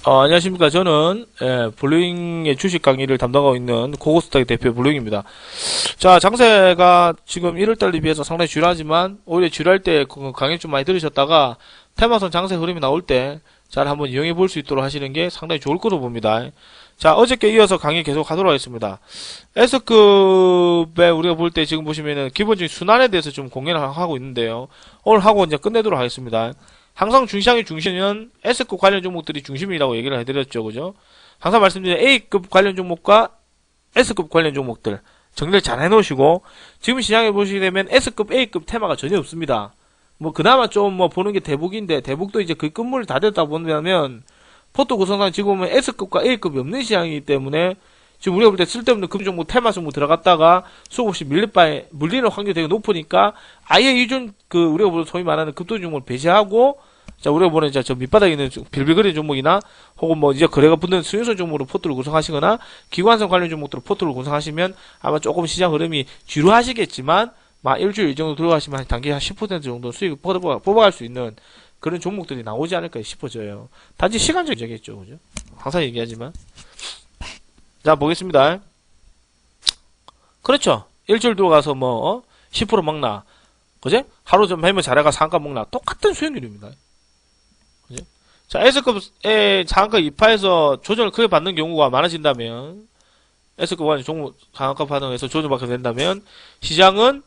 안녕하십니까. 저는 블루잉의 주식 강의를 담당하고 있는 고고스탁 대표 블루잉입니다. 자, 장세가 지금 1월달 대비해서 상당히 주요하지만 오히려 주요할 때 강의 좀 많이 들으셨다가 테마선 장세 흐름이 나올 때 잘 한번 이용해 볼 수 있도록 하시는 게 상당히 좋을 거로 봅니다. 자, 어저께 이어서 강의 계속 하도록 하겠습니다. S급에 우리가 볼 때 지금 보시면은 기본적인 순환에 대해서 좀 공개를 하고 있는데요. 오늘 하고 이제 끝내도록 하겠습니다. 항상 중시장의 중심은 S급 관련 종목들이 중심이라고 얘기를 해드렸죠. 그죠? 항상 말씀드린 A급 관련 종목과 S급 관련 종목들 정리를 잘 해놓으시고, 지금 시장에 보시게 되면 S급, A급 테마가 전혀 없습니다. 뭐 그나마 좀 보는 게 대북인데, 대북도 이제 그 끝물이 다 됐다 보면 포트 구성상 지금 보면 S급과 A급이 없는 시장이기 때문에 지금 우리가 볼 때 쓸데없는 금종목, 테마 종목 들어갔다가 수급 없이 물리는 확률이 되게 높으니까 아예 이전 우리가 보는 소위 말하는 급등 종목을 배제하고, 자, 우리가 보는 저 밑바닥에 있는 빌빌거리는 종목이나 혹은 뭐 이제 거래가 붙는 수익성 종목으로 포트를 구성하시거나 기관성 관련 종목들로 포트를 구성하시면 아마 조금 시장 흐름이 지루하시겠지만 일주일 이 정도 들어가시면 단기 한 10% 정도 수익을 뽑아갈 수 있는 그런 종목들이 나오지 않을까 싶어져요. 단지 시간적인 문제겠죠. 그죠? 항상 얘기하지만. 자, 보겠습니다. 그렇죠. 일주일 들어가서 10% 먹나. 그지? 하루 좀 매면 잘해가 상가 먹나. 똑같은 수익률입니다. 그지? 자, S급의 상한가 2파에서 조정을 크게 받는 경우가 많아진다면, S급 관련 종목 상한가 반응에서 조정받게 된다면, 시장은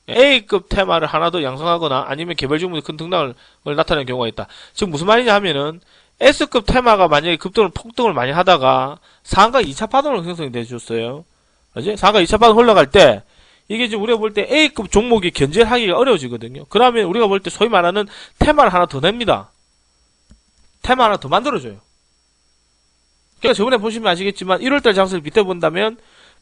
A급 테마를 하나 더 양성하거나 아니면 개별 종목이 큰 등락을 나타내는 경우가 있다. 지금 무슨 말이냐 하면은, S급 테마가 만약에 폭등을 많이 하다가 상한가 2차 파동을 형성이 돼줬어요. 그지? 상한가 2차 파동 흘러갈 때, 이게 지금 우리가 볼 때 A급 종목이 견제하기가 어려워지거든요. 그러면 우리가 볼 때 소위 말하는 테마를 하나 더 냅니다. 테마 하나 더 만들어줘요. 그러니까 저번에 보시면 아시겠지만 1월달 장세를 빗대본다면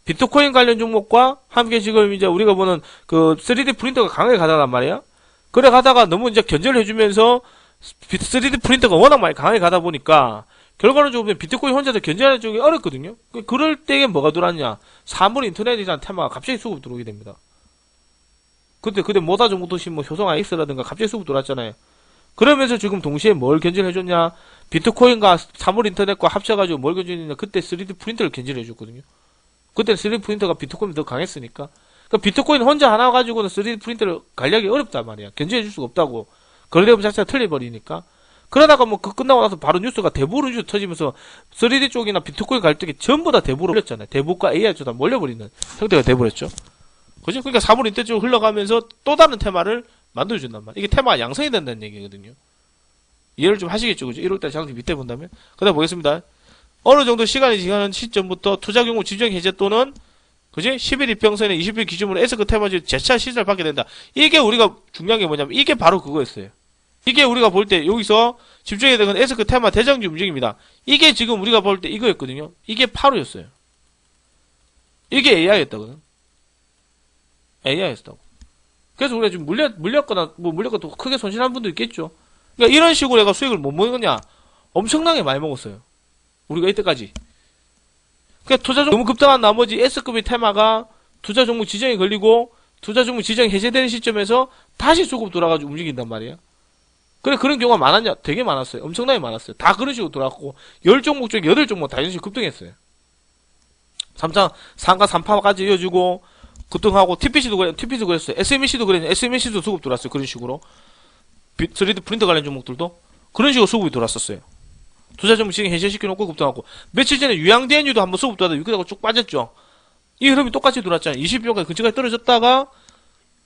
비트코인 관련 종목과 함께 지금 이제 우리가 보는 3D 프린터가 강하게 가다란 말이야. 그래 가다가 너무 이제 견제를 해주면서 3D 프린터가 워낙 많이 강하게 가다 보니까 결과적으로 비트코인 혼자서 견제하기 어렵거든요. 그럴 때에 뭐가 들어왔냐? 사물 인터넷이라는 테마가 갑자기 수급 들어오게 됩니다. 그때 모다 종목도 효성 IX라든가 갑자기 수급 들어왔잖아요. 그러면서 지금 동시에 뭘 견제를 해줬냐? 비트코인과 사물 인터넷과 합쳐가지고 뭘 견제했냐? 그때 3D 프린터를 견제를 해줬거든요. 그때 3D 프린터가 비트코인이 더 강했으니까. 그러니까 비트코인 혼자 하나 가지고는 3D 프린터를 관리하기 어렵단 말이야. 견제해줄 수가 없다고. 거래대금 자체가 틀려버리니까. 그러다가 끝나고 나서 바로 뉴스가 대부로 뉴스 터지면서 3D 쪽이나 비트코인 갈등이 전부 다 대부로 흘렸잖아요. 대부과 AI 쪽 다 몰려버리는 형태가 돼버렸죠. 그죠? 그러니까 사물 인터넷 쪽으로 흘러가면서 또 다른 테마를 만들어준단 말이야. 이게 테마가 양성이 된다는 얘기거든요. 이해를 좀 하시겠죠? 그죠? 1월달 장세 밑에 본다면. 그 다음 보겠습니다. 어느 정도 시간이 지나는 시점부터 투자 경우 지정 해제 또는 그지? 10일 이평선에 20일 기준으로 S급 테마주 재차 시세를 받게 된다. 이게 우리가 중요한 게 뭐냐면 이게 바로 그거였어요. 이게 우리가 볼 때 여기서 집중해야 되는 S급 테마 대장주 움직임이다. 이게 지금 우리가 볼 때 이거였거든요. 이게 8호였어요. 이게 AI였다거든. AI였다고. 그래서 우리가 지금 물렸거나 물렸거나 크게 손실한 분도 있겠죠. 그러니까 이런 식으로 얘가 수익을 못 먹느냐? 엄청나게 많이 먹었어요. 우리가 이때까지. 그러니까 투자 종목 너무 급등한 나머지 S급의 테마가 투자 종목 지정이 걸리고 투자 종목 지정이 해제되는 시점에서 다시 수급 돌아가지고 움직인단 말이야. 그래, 그런 경우가 많았냐? 되게 많았어요. 엄청나게 많았어요. 다 그런 식으로 돌아갔고 10종목 중에 8종목 다 이런 식으로 급등했어요. 상가 3파까지 이어주고 급등하고 TPC도 그랬어요. SMEC도 그랬는데 SMEC도 수급 돌았어요. 그런 식으로 3D 프린터 관련 종목들도 그런 식으로 수급이 돌았었어요. 투자 종목 지금 해제시켜놓고 급등하고 며칠 전에 유양대행유도 한번 수급 돌아다 여기다가 쭉 빠졌죠. 이 흐름이 똑같이 돌았잖아요. 20%까지 근처까지 떨어졌다가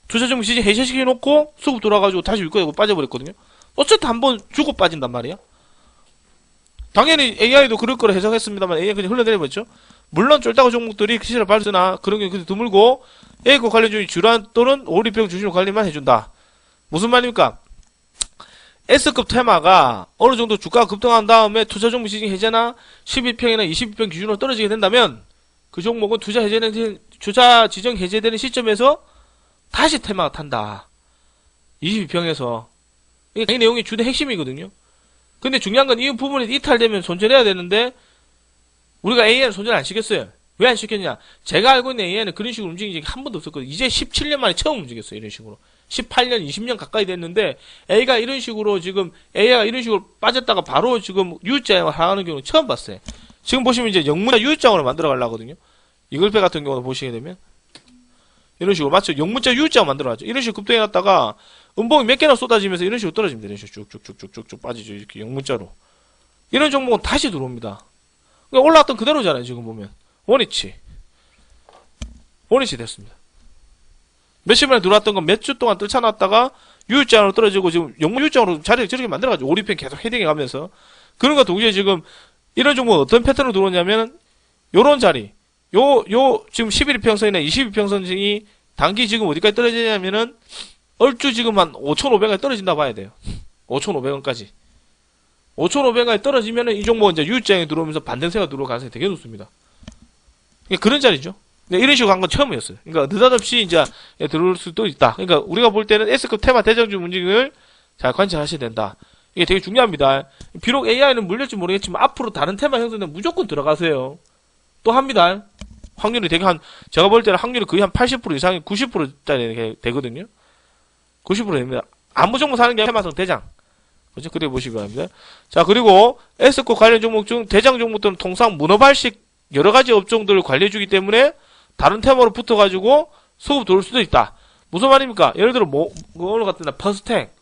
투자 종목 지금 해제시켜놓고 수급 돌아가지고 다시 여기다가 빠져버렸거든요. 어쨌든 한번 주고 빠진단 말이야. 당연히 AI도 그럴 거라 해석했습니다만 AI 그냥 흘러내려버렸죠. 물론 쫄다고 종목들이 시세를 발수나 그런 게 드물고 A급 관련 중에 주란 또는 오리병 중심으로 관리만 해준다. 무슨 말입니까? S급 테마가 어느 정도 주가가 급등한 다음에 투자 종목 지정 해제나 12평이나 22평 기준으로 떨어지게 된다면 그 종목은 투자 지정 해제되는 시점에서 다시 테마가 탄다. 22평에서. 이게 이 내용이 주된 핵심이거든요. 근데 중요한 건 이 부분이 이탈되면 손절해야 되는데 우리가 AI는 손절 안 시켰어요. 왜 안 시켰냐? 제가 알고 있는 AI는 그런 식으로 움직인 적이 한 번도 없었거든요. 이제 17년 만에 처음 움직였어요. 이런 식으로. 18년, 20년 가까이 됐는데 A가 이런 식으로 지금 A가 이런 식으로 빠졌다가 바로 지금 U자형을 하는 경우는 처음 봤어요. 지금 보시면 이제 영문자 U자형으로 만들어 가려고 하거든요. 이글패 같은 경우는 보시게 되면 이런 식으로 맞죠? 영문자 U자형 만들어 가죠. 이런 식으로 급등해 놨다가 음봉이 몇 개나 쏟아지면서 이런 식으로 떨어집니다. 이런 식으로 쭉쭉쭉쭉쭉 빠지죠. 이렇게 영문자로. 이런 종목은 다시 들어옵니다. 그러니까 올라왔던 그대로잖아요. 지금 보면 원위치 됐습니다. 몇십 만에 들어왔던 건 몇 주 동안 뜰쳐놨다가 U자형으로 떨어지고 지금 영문 U자형으로 자리를 저렇게 만들어가지고 오리펜 계속 헤딩해 가면서 그런 거 동시에 지금 이런 종목은 어떤 패턴으로 들어오냐면 요런 자리 지금 11평선이나 22평선이 단기 지금 어디까지 떨어지냐면은 얼추 지금 한 5,500원에 떨어진다 봐야 돼요. 5,500원까지. 5,500원에 떨어지면은 이 종목은 이제 U자형에 들어오면서 반등세가 들어올 가능성이 되게 높습니다. 그러니까 그런 자리죠. 이런 식으로 간 건 처음이었어요. 그러니까 느닷없이 이제 들어올 수도 있다. 그러니까 우리가 볼 때는 S급 테마 대장주 움직임을 잘 관찰하셔야 된다. 이게 되게 중요합니다. 비록 AI는 물릴지 모르겠지만 앞으로 다른 테마 형성되면 무조건 들어가세요. 또 합니다. 확률이 되게 제가 볼 때는 확률이 거의 한 80% 이상이 90%짜리 되거든요. 90% 됩니다. 아무 종목 사는 게 테마성 대장. 그죠? 그래 보시기 바랍니다. 자, 그리고 S급 관련 종목 중 대장 종목들은 통상 문어발식 여러 가지 업종들을 관리해주기 때문에 다른 테마로 붙어가지고 수급 들어올 수도 있다. 무슨 말입니까? 예를 들어 오늘 같은 날 퍼스텍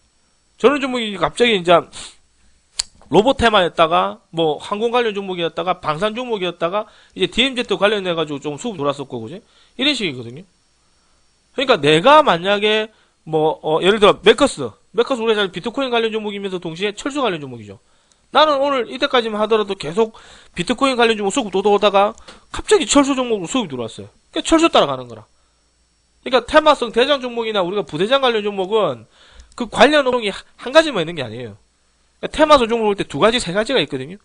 저런 종목이 갑자기 이제 로봇 테마였다가 항공 관련 종목이었다가 방산 종목이었다가 이제 DMZ 관련해가지고 좀 수급 돌았었고 그지? 이런 식이거든요. 그러니까 내가 만약에 예를 들어 메커스 우리가 잘 비트코인 관련 종목이면서 동시에 철수 관련 종목이죠. 나는 오늘 이때까지만 하더라도 계속 비트코인 관련 종목 수급 도다가 갑자기 철수 종목으로 수급이 들어왔어요. 그러니까 철수 따라가는 거라. 그러니까 테마성 대장 종목이나 우리가 부대장 관련 종목은 그 관련 업종이 한 가지만 있는 게 아니에요. 그러니까 테마성 종목을 볼 때 두 가지, 세 가지가 있거든요.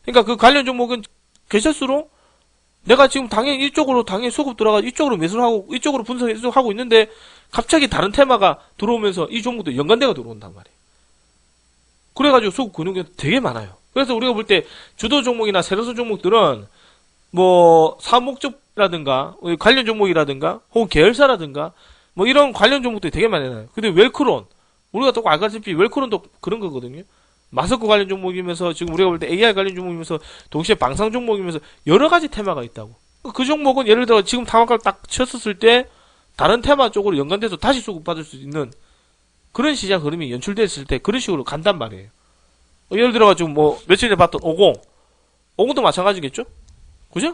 그러니까 그 관련 종목은 계실수록 내가 지금 당연히 이쪽으로 수급 들어가 이쪽으로 매수를 하고 이쪽으로 분석을 하고 있는데 갑자기 다른 테마가 들어오면서 이 종목도 연관돼가 들어온단 말이에요. 그래가지고 수급 그는 게 되게 많아요. 그래서 우리가 볼 때 주도 종목이나 세력수 종목들은 사목적이라든가 관련 종목이라든가 혹은 계열사라든가 이런 관련 종목들이 되게 많이 나요. 근데 웰크론 우리가 또 알다시피 웰크론도 그런 거거든요. 마스크 관련 종목이면서 지금 우리가 볼 때 AI 관련 종목이면서 동시에 방산 종목이면서 여러 가지 테마가 있다고. 그 종목은 예를 들어 지금 상한가를 딱 쳤었을 때 다른 테마 쪽으로 연관돼서 다시 수급받을 수 있는 그런 시장 흐름이 연출됐을 때 그런 식으로 간단 말이에요. 예를 들어가지고 며칠 전에 봤던 50도 마찬가지겠죠? 그죠?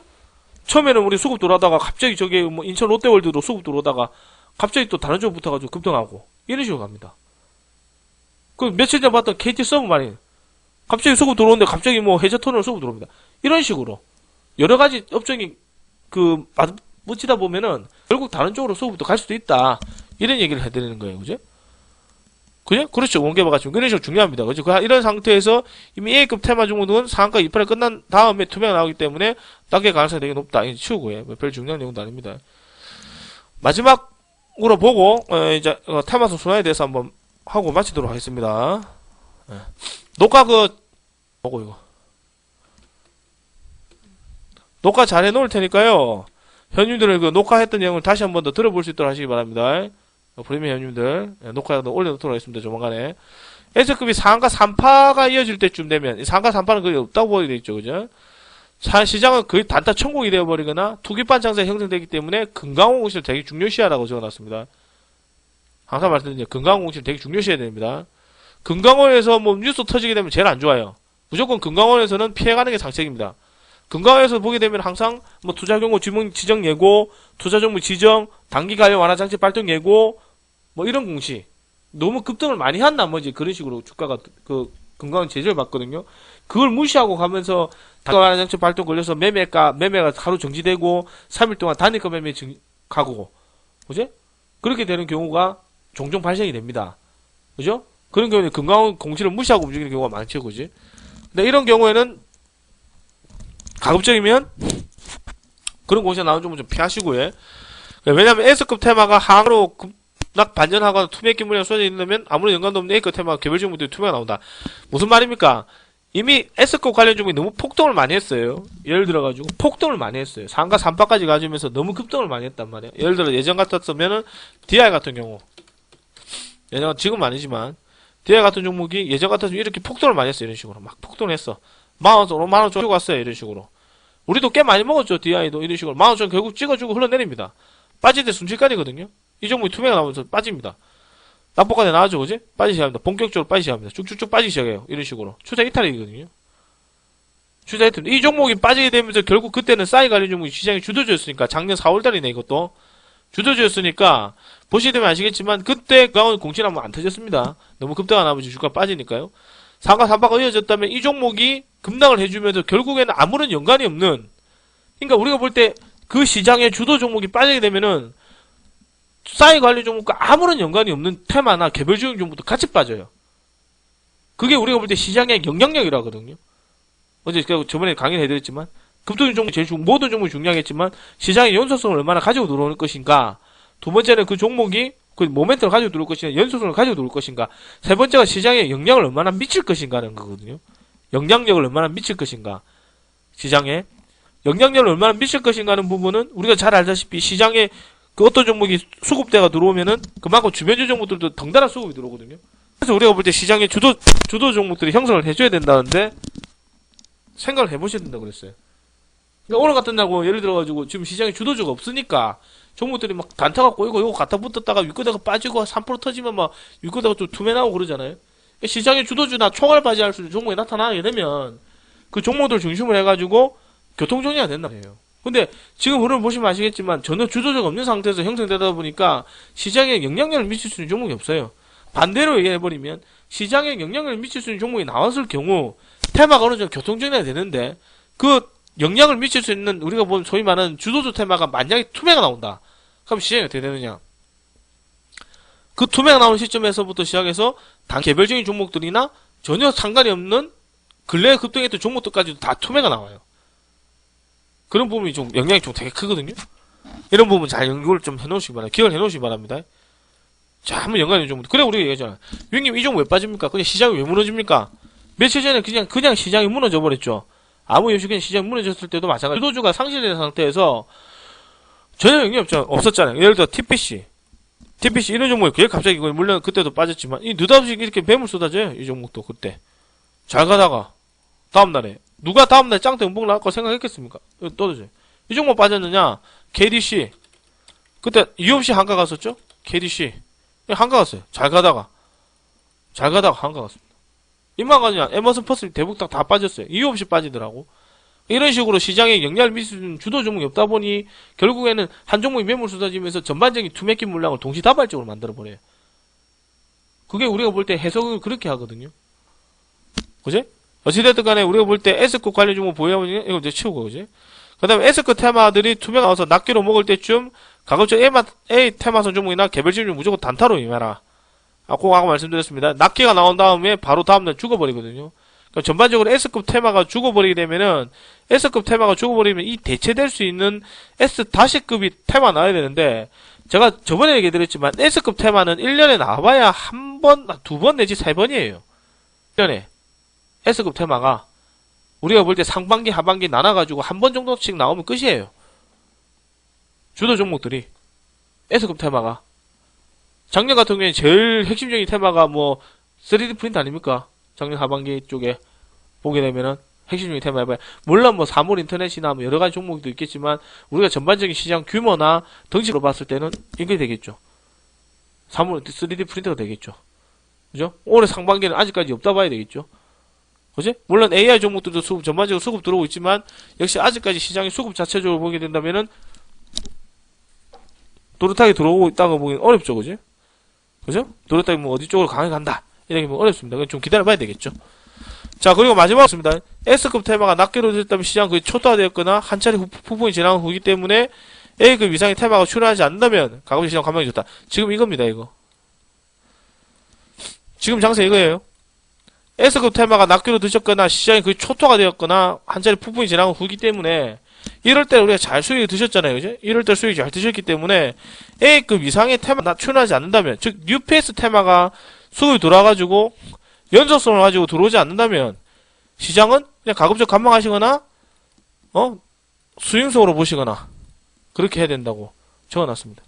처음에는 우리 수급 들어오다가 갑자기 저게 인천 롯데월드도 수급 들어오다가 갑자기 또 다른 쪽 붙어가지고 급등하고 이런 식으로 갑니다. 그 며칠 전에 봤던 KT 서브마린 갑자기 수급 들어오는데 갑자기 해저터널 수급 들어옵니다. 이런 식으로 여러 가지 업종이 맞붙이다 보면은 결국 다른 쪽으로 수급도 갈 수도 있다. 이런 얘기를 해드리는 거예요. 그죠? 그죠? 그렇죠. 원개발 같은 그런 식으로 중요합니다. 그죠? 이런 상태에서 이미 A급 테마 종목은 상한가 2%가 끝난 다음에 투매가 나오기 때문에 따게 가능성이 되게 높다. 이제 치우고요. 별 중요한 내용도 아닙니다. 마지막으로 보고 이제 테마성 순환에 대해서 한번 하고 마치도록 하겠습니다. 녹화 보고 이거 녹화 잘 해놓을 테니까요. 현님들은 녹화했던 내용을 다시 한번 더 들어볼 수 있도록 하시기 바랍니다. 프리미엄 현님들 녹화 올려놓도록 하겠습니다. 조만간에 S급이 상한가 3파가 이어질 때쯤 되면 상한가 3파는 거의 없다고 보게 되겠죠. 그죠? 시장은 거의 단타 천국이 되어버리거나 투기반 장세가 형성되기 때문에 금강공시를 되게 중요시하라고 적어놨습니다. 항상 말씀드리죠. 금강공시를 되게 중요시해야 됩니다. 금강원에서 뉴스 터지게 되면 제일 안 좋아요. 무조건 금강원에서는 피해가는 게 상책입니다. 금강원에서 보게 되면 항상 투자 경고 지정 예고, 투자 종목 지정, 단기 가격 완화 장치 발동 예고, 이런 공시. 너무 급등을 많이 한 나머지 그런 식으로 주가가 금강원 제재를 받거든요. 그걸 무시하고 가면서 단기 완화 장치 발동 걸려서 매매가 하루 정지되고 3일 동안 단일가 매매 가고, 그죠? 그렇게 되는 경우가 종종 발생이 됩니다. 그죠? 그런 경우는 금강원 공시를 무시하고 움직이는 경우가 많죠, 그지? 근데 이런 경우에는 가급적이면 그런 공시가 나오는 종목 좀 피하시고요. 왜냐하면 S급 테마가 하로 급락 반전하거나 투매 기물이 쏟아져 있으면 아무런 연관도 없는 A급 테마가 개별 종목들이 투매가 나온다. 무슨 말입니까? 이미 S급 관련 종목이 너무 폭등을 많이 했어요. 예를 들어가지고 폭등을 많이 했어요. 상가 3파까지 가지면서 너무 급등을 많이 했단 말이에요. 예를 들어 예전 같았으면은 DI 같은 경우 예전, 지금은 아니지만, DI 같은 종목이 예전 같았으면 이렇게 폭등을 많이 했어, 이런 식으로. 막 폭등했어. 10,000원, 5만원 좀 주고 왔어요, 이런 식으로. 우리도 꽤 많이 먹었죠, DI도. 이런 식으로. 10,000원 결국 찍어주고 흘러내립니다. 빠질 때 순식간이거든요. 이 종목이 투매가 나오면서 빠집니다. 낙폭간에 나와죠, 그지? 빠지기 시작합니다. 본격적으로 빠지기 시작합니다. 쭉쭉쭉 빠지기 시작해요. 이런 식으로. 추자 이탈이거든요. 추자 이탈. 이 종목이 빠지게 되면서 결국 그때는 싸이 관련 종목이 시장이 주도주였으니까, 작년 4월달이네, 이것도. 주도주였으니까, 보시게 되면 아시겠지만, 그때 그강원 공치나면 안 터졌습니다. 너무 급등한 나머지 주가 빠지니까요. 상가 3바가 이어졌다면 이 종목이 급락을 해주면서 결국에는 아무런 연관이 없는, 그러니까 우리가 볼 때 그 시장의 주도 종목이 빠지게 되면은, 싸이 관련 종목과 아무런 연관이 없는 테마나 개별주행 종목도 같이 빠져요. 그게 우리가 볼 때 시장의 영향력이라 하거든요. 어제 저번에 강의를 해드렸지만 급등주 종목이 제일 모든 종목이 중요하겠지만 시장의 연소성을 얼마나 가지고 들어올 것인가. 두 번째는 그 종목이 그 모멘텀을 가지고 들어올 것인가, 연소성을 가지고 들어올 것인가. 세 번째가 시장에 영향을 얼마나 미칠 것인가는 거거든요. 영향력을 얼마나 미칠 것인가. 시장에 영향력을 얼마나 미칠 것인가 하는 부분은 우리가 잘 알다시피 시장에 그 어떤 종목이 수급대가 들어오면은 그만큼 주변주 종목들도 덩달아 수급이 들어오거든요. 그래서 우리가 볼 때 시장의 주도 종목들이 형성을 해줘야 된다는데 생각을 해보셔야 된다고 그랬어요. 그러니까 오늘 같은 날 예를 들어가지고 지금 시장에 주도주가 없으니까 종목들이 막 단타가 꼬이고 요거 갖다 붙었다가 윗거다가 빠지고 3% 터지면 막 윗거다가 좀 투매 나오고 그러잖아요. 그러니까 시장의 주도주나 총알바지할 수 있는 종목이 나타나게 되면 그 종목들 중심으로 해가지고 교통정리가 된단 말이에요. 근데 지금 흐름 보시면 아시겠지만 전혀 주도주가 없는 상태에서 형성되다 보니까 시장에 영향력을 미칠 수 있는 종목이 없어요. 반대로 얘기해버리면 시장에 영향력을 미칠 수 있는 종목이 나왔을 경우 테마가 어느 정도 교통정리가 되는데 그 영향을 미칠 수 있는 우리가 보는 소위 말하는 주도주 테마가 만약에 투매가 나온다. 그럼 시장이 어떻게 되느냐. 그 투매가 나오는 시점에서부터 시작해서 단 개별적인 종목들이나 전혀 상관이 없는 근래에 급등했던 종목들까지도 다 투매가 나와요. 그런 부분이 좀 영향이 좀 되게 크거든요. 이런 부분 잘 연구를 좀 해놓으시기 바랍니다. 기억을 해놓으시기 바랍니다. 자, 한번 연관이 좀. 그래 우리가 얘기하잖아. 위원님 이 종목 왜 빠집니까? 그냥 시장이 왜 무너집니까? 며칠 전에 그냥 시장이 무너져 버렸죠. 아무 이유 없이 그냥 시장이 무너졌을 때도 마찬가지. 주도주가 상실된 상태에서 전혀 영향이 없었잖아요. 예를 들어 TPC 이런 종목이 그게 갑자기 물론 그때도 빠졌지만 이 느닷없이 이렇게 매물 쏟아져요. 이 종목도 그때 잘 가다가 다음날에 누가 다음날 짱대 음봉 나올 거 생각했겠습니까? 떠드죠. 이 종목 빠졌느냐? KDC. 그때 이유 없이 한가 갔었죠? KDC. 한가 갔어요. 잘 가다가 한가 갔습니다. 이만 가냐? 에머슨 퍼스 대북당 다 빠졌어요. 이유 없이 빠지더라고. 이런 식으로 시장에 영향을 미치는 주도 종목이 없다 보니 결국에는 한 종목이 매물 쏟아지면서 전반적인 투매기 물량을 동시다발적으로 만들어버려요. 그게 우리가 볼 때 해석을 그렇게 하거든요. 그지? 어찌됐든 간에 우리가 볼 때 S급 관련 종목 보여보니 이거 이제 치우고, 그지? 그 다음에 S급 테마들이 투명 나와서 낱개로 먹을 때쯤 가급적 A 테마선 종목이나 개별적인 종목 무조건 단타로 임해라. 꼭 아까 말씀드렸습니다. 낱개가 나온 다음에 바로 다음날 죽어버리거든요. 그러니까 전반적으로 S급 테마가 죽어버리게 되면은 S급 테마가 죽어버리면 이 대체될 수 있는 S-급이 테마 나와야 되는데 제가 저번에 얘기드렸지만 S급 테마는 1년에 나와봐야 한 번, 두 번 내지 세 번이에요. 1년에. S급 테마가 우리가 볼 때 상반기 하반기 나눠가지고 한 번 정도씩 나오면 끝이에요. 주도 종목들이 S급 테마가 작년 같은 경우에 제일 핵심적인 테마가 뭐 3D 프린트 아닙니까? 작년 하반기 쪽에 보게 되면은 핵심적인 테마 해봐요. 물론 뭐 사물 인터넷이나 뭐 여러 가지 종목도 있겠지만 우리가 전반적인 시장 규모나 덩치로 봤을 때는 이게 되겠죠. 사물 3D 프린터가 되겠죠. 그죠? 올해 상반기는 아직까지 없다 봐야 되겠죠. 그지? 물론 AI 종목들도 전반적으로 수급 들어오고 있지만 역시 아직까지 시장의 수급 자체적으로 보게 된다면은 도르타기 들어오고 있다고 보기는 어렵죠, 그지? 그죠? 도르타기 뭐 어디 쪽으로 강하게 간다 이렇게 보면 어렵습니다. 그건 좀 기다려봐야 되겠죠. 자, 그리고 마지막으로 있습니다. S급 테마가 낮게로 됐다면 시장 거의 초토화되었거나 한 차례 후폭이 지나간 후기 때문에 A급 이상의 테마가 출현하지 않는다면 가급적 시장 관망이 좋다. 지금 이겁니다, 이거. 지금 장세 이거예요. S급 테마가 낮게로 드셨거나 시장이 거의 초토화가 되었거나 한 차례 폭풍이 지나간 후기 때문에 이럴 때 우리가 잘 수익을 드셨잖아요, 그죠? 이럴 때 수익이 잘 드셨기 때문에 A급 이상의 테마가 출현하지 않는다면, 즉 뉴페이스 테마가 수급이 돌아가지고 연속성을 가지고 들어오지 않는다면 시장은 그냥 가급적 관망하시거나 스윙성으로 보시거나 그렇게 해야 된다고 적어놨습니다.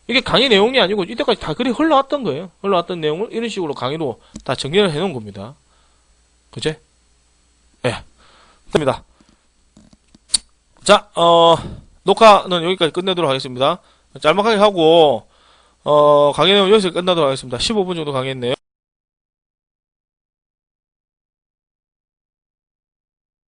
이게 강의 내용이 아니고 이때까지 다 그리 흘러왔던 거예요. 흘러왔던 내용을 이런 식으로 강의로 다 정리를 해놓은 겁니다. 그제? 예. 됩니다. 자, 녹화는 여기까지 끝내도록 하겠습니다. 짤막하게 하고, 강의 내용 여기서 끝나도록 하겠습니다. 15분 정도 강의했네요.